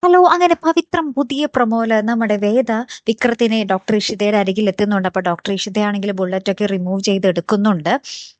Hello! അങ്ങനെ പവിത്രം പുതിയ പ്രൊമോയില് നമ്മുടെ വേദ വിക്രത്തിനെ ഡോക്ടർ ഇഷിതയുടെ അരികിൽ എത്തുന്നുണ്ട്. അപ്പൊ ഡോക്ടർ ഇഷിതയാണെങ്കിൽ ബുള്ളറ്റൊക്കെ റിമൂവ് ചെയ്തെടുക്കുന്നുണ്ട്.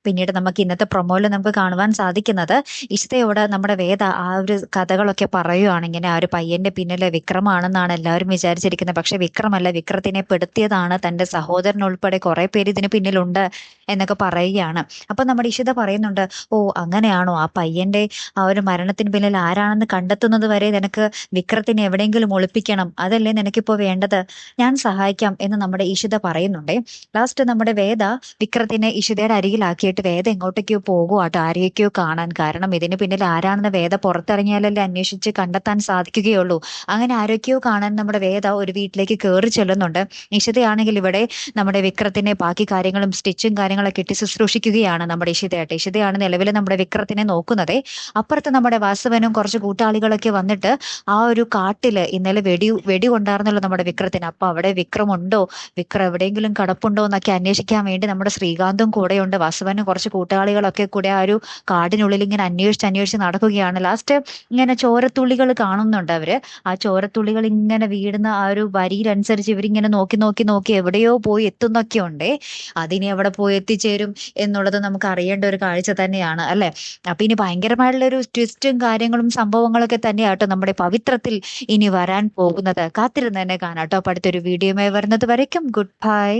പിന്നീട് നമുക്ക് ഇന്നത്തെ പ്രൊമോയില് നമുക്ക് കാണുവാൻ സാധിക്കുന്നത് ഇഷിതയോട് നമ്മുടെ വേദ ആ ഒരു കഥകളൊക്കെ പറയുവാണ്. ഇങ്ങനെ ആ ഒരു പയ്യന്റെ പിന്നില് വിക്രമാണെന്നാണ് എല്ലാവരും വിചാരിച്ചിരിക്കുന്നത്. പക്ഷെ വിക്രമല്ല, വിക്രത്തിനെ പെടുത്തിയതാണ് തന്റെ സഹോദരൻ ഉൾപ്പെടെ കുറെ പേര് ഇതിന് പിന്നിലുണ്ട് എന്നൊക്കെ പറയുകയാണ്. അപ്പൊ നമ്മുടെ ഇഷിത പറയുന്നുണ്ട്, ഓ അങ്ങനെയാണോ, ആ പയ്യന്റെ ആ ഒരു മരണത്തിന് പിന്നിൽ ആരാണെന്ന് കണ്ടെത്തുന്നത് വരെ നിനക്ക് വിക്രത്തിനെ എവിടെയെങ്കിലും ഒളിപ്പിക്കണം, അതല്ലേ നിനക്കിപ്പോ വേണ്ടത്, ഞാൻ സഹായിക്കാം എന്ന് നമ്മുടെ ഇഷിത പറയുന്നുണ്ടേ. ലാസ്റ്റ് നമ്മുടെ വേദ വിക്രത്തിനെ ഇഷിതയുടെ അരികിലാക്കിയിട്ട് വേദ എങ്ങോട്ടേക്കോ പോകുവാട്ടോ, ആരെയൊക്കെയോ കാണാൻ. കാരണം ഇതിന് പിന്നിൽ ആരാണെന്ന് വേദ പുറത്തിറങ്ങിയാലല്ലേ അന്വേഷിച്ച് കണ്ടെത്താൻ സാധിക്കുകയുള്ളൂ. അങ്ങനെ ആരൊക്കെയോ കാണാൻ നമ്മുടെ വേദ ഒരു വീട്ടിലേക്ക് കയറി ചെല്ലുന്നുണ്ട്. ഇഷിതയാണെങ്കിൽ ഇവിടെ നമ്മുടെ വിക്രത്തിനെ ബാക്കി കാര്യങ്ങളും സ്റ്റിച്ചും കാര്യങ്ങളൊക്കെ ഇട്ട് ശുശ്രൂഷിക്കുകയാണ് നമ്മുടെ ഇഷിതയായിട്ട്. ഇഷിതയാണ് നിലവിൽ നമ്മുടെ വിക്രത്തിനെ നോക്കുന്നതേ. അപ്പുറത്ത് നമ്മുടെ വാസവനും കുറച്ച് കൂട്ടാളികളൊക്കെ വന്നിട്ട് ആ ഒരു കാട്ടില് ഇന്നലെ വെടി കൊണ്ടായിരുന്നല്ലോ നമ്മുടെ വിക്രത്തിന്. അപ്പൊ അവിടെ വിക്രമുണ്ടോ, വിക്രം എവിടെയെങ്കിലും കിടപ്പുണ്ടോ എന്നൊക്കെ അന്വേഷിക്കാൻ വേണ്ടി നമ്മുടെ ശ്രീകാന്തും കൂടെയുണ്ട്. വാസുവനും കുറച്ച് കൂട്ടാളികളൊക്കെ കൂടെ ആ ഒരു കാടിനുള്ളിൽ ഇങ്ങനെ അന്വേഷിച്ച് നടക്കുകയാണ്. ലാസ്റ്റ് ഇങ്ങനെ ചോരത്തുള്ളികൾ കാണുന്നുണ്ട് അവര്. ആ ചോരത്തുള്ളികൾ ഇങ്ങനെ വീഴുന്ന ആ ഒരു വരിയിലനുസരിച്ച് ഇവരിങ്ങനെ നോക്കി നോക്കി നോക്കി എവിടെയോ പോയി എത്തുന്നൊക്കെ ഉണ്ടേ. അതിനി എവിടെ പോയി എത്തിച്ചേരും എന്നുള്ളത് നമുക്ക് അറിയേണ്ട ഒരു കാഴ്ച തന്നെയാണ് അല്ലെ. അപ്പൊ ഇനി ഭയങ്കരമായിട്ടുള്ള ഒരു ട്വിസ്റ്റും കാര്യങ്ങളും സംഭവങ്ങളൊക്കെ തന്നെയാട്ടോ നമ്മുടെ പവിത്രത്തിൽ ഇനി വരാൻ പോകുന്നത്. കാത്തിരുന്ന് തന്നെ കാണാട്ടോ. അപ്പൊ അടുത്തൊരു വീഡിയോയുമായി വരുന്നത് വരയ്ക്കും ഗുഡ് ബൈ.